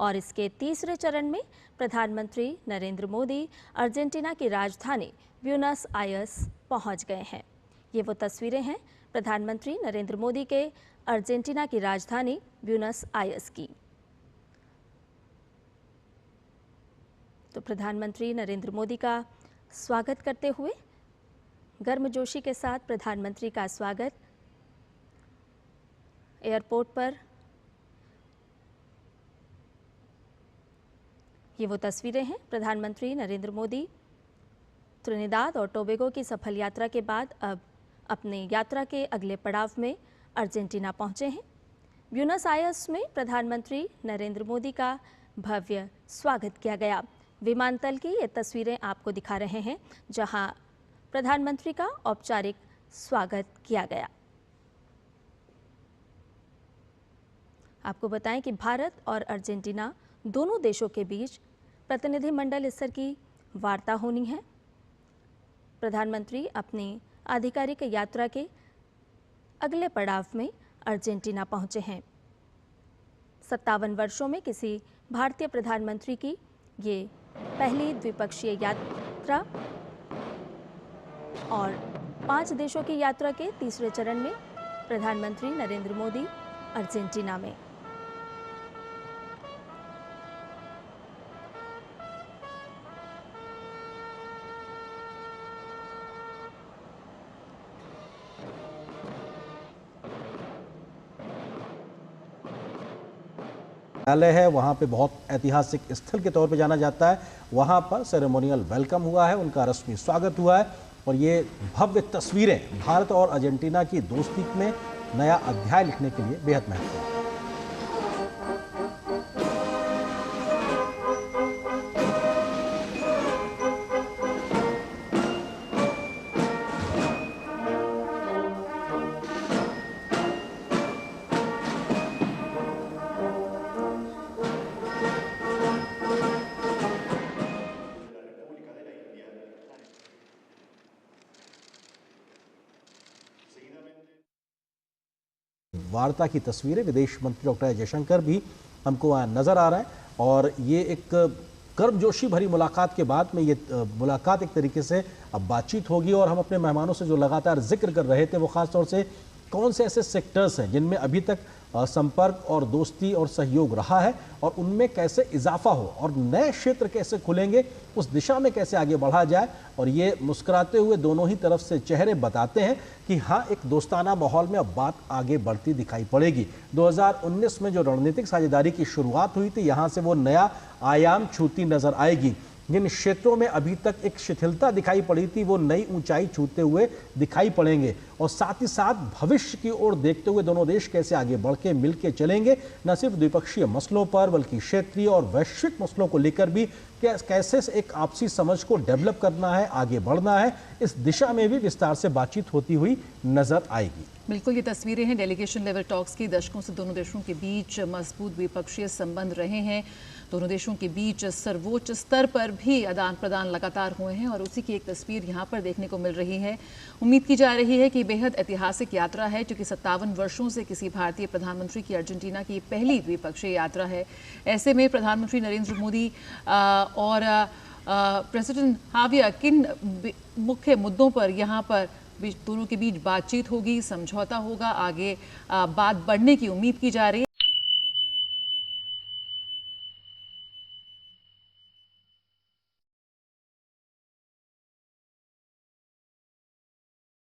और इसके तीसरे चरण में प्रधानमंत्री नरेंद्र मोदी अर्जेंटीना की राजधानी ब्यूनस आयर्स पहुंच गए हैं। ये वो तस्वीरें हैं प्रधानमंत्री नरेंद्र मोदी के अर्जेंटीना की राजधानी ब्यूनस आयर्स की। तो प्रधानमंत्री नरेंद्र मोदी का स्वागत करते हुए गर्मजोशी के साथ प्रधानमंत्री का स्वागत एयरपोर्ट पर। ये वो तस्वीरें हैं प्रधानमंत्री नरेंद्र मोदी त्रिनिदाद और टोबैगो की सफल यात्रा के बाद अब अपने यात्रा के अगले पड़ाव में अर्जेंटीना पहुंचे हैं। ब्यूनस आयर्स में प्रधानमंत्री नरेंद्र मोदी का भव्य स्वागत किया गया। विमानतल की ये तस्वीरें आपको दिखा रहे हैं जहां प्रधानमंत्री का औपचारिक स्वागत किया गया। आपको बताएं कि भारत और अर्जेंटीना दोनों देशों के बीच प्रतिनिधिमंडल स्तर की वार्ता होनी है। प्रधानमंत्री अपनी आधिकारिक यात्रा के अगले पड़ाव में अर्जेंटीना पहुंचे हैं। 57 वर्षों में किसी भारतीय प्रधानमंत्री की ये पहली द्विपक्षीय यात्रा और 5 देशों की यात्रा के तीसरे चरण में प्रधानमंत्री नरेंद्र मोदी अर्जेंटीना में। है वहाँ पे बहुत ऐतिहासिक स्थल के तौर पे जाना जाता है। वहाँ पर सेरेमोनियल वेलकम हुआ है, उनका रस्मी स्वागत हुआ है और ये भव्य तस्वीरें भारत और अर्जेंटीना की दोस्ती में नया अध्याय लिखने के लिए बेहद महत्वपूर्ण है। वार्ता की तस्वीरें विदेश मंत्री डॉक्टर जयशंकर भी हमको नजर आ रहे हैं और ये एक गर्मजोशी भरी मुलाकात के बाद में ये मुलाकात एक तरीके से अब बातचीत होगी और हम अपने मेहमानों से जो लगातार जिक्र कर रहे थे वो खास तौर से कौन से ऐसे सेक्टर्स हैं जिनमें अभी तक संपर्क और दोस्ती और सहयोग रहा है और उनमें कैसे इजाफा हो और नए क्षेत्र कैसे खुलेंगे, उस दिशा में कैसे आगे बढ़ा जाए। और ये मुस्कुराते हुए दोनों ही तरफ से चेहरे बताते हैं कि हाँ, एक दोस्ताना माहौल में अब बात आगे बढ़ती दिखाई पड़ेगी। 2019 में जो रणनीतिक साझेदारी की शुरुआत हुई थी, यहाँ से वो नया आयाम छूती नजर आएगी। जिन क्षेत्रों में अभी तक एक शिथिलता दिखाई पड़ी थी वो नई ऊंचाई छूते हुए दिखाई पड़ेंगे और साथ ही साथ भविष्य की ओर देखते हुए दोनों देश कैसे आगे बढ़ के मिल के चलेंगे, न सिर्फ द्विपक्षीय मसलों पर बल्कि क्षेत्रीय और वैश्विक मसलों को लेकर भी कैसे एक आपसी समझ को डेवलप करना है, आगे बढ़ना है, इस दिशा में भी विस्तार से बातचीत होती हुई नजर आएगी। बिल्कुल, ये तस्वीरें हैं डेलीगेशन लेवल टॉक्स की। दशकों से दोनों देशों के बीच मजबूत द्विपक्षीय संबंध रहे हैं। दोनों देशों के बीच सर्वोच्च स्तर पर भी आदान प्रदान लगातार हुए हैं और उसी की एक तस्वीर यहाँ पर देखने को मिल रही है। उम्मीद की जा रही है कि बेहद ऐतिहासिक यात्रा है, क्योंकि 57 वर्षों से किसी भारतीय प्रधानमंत्री की अर्जेंटीना की पहली द्विपक्षीय यात्रा है। ऐसे में प्रधानमंत्री नरेंद्र मोदी और प्रेसिडेंट हावियर किन मुख्य मुद्दों पर यहाँ पर दोनों के बीच बातचीत होगी, समझौता होगा, आगे बात बढ़ने की उम्मीद की जा रही है।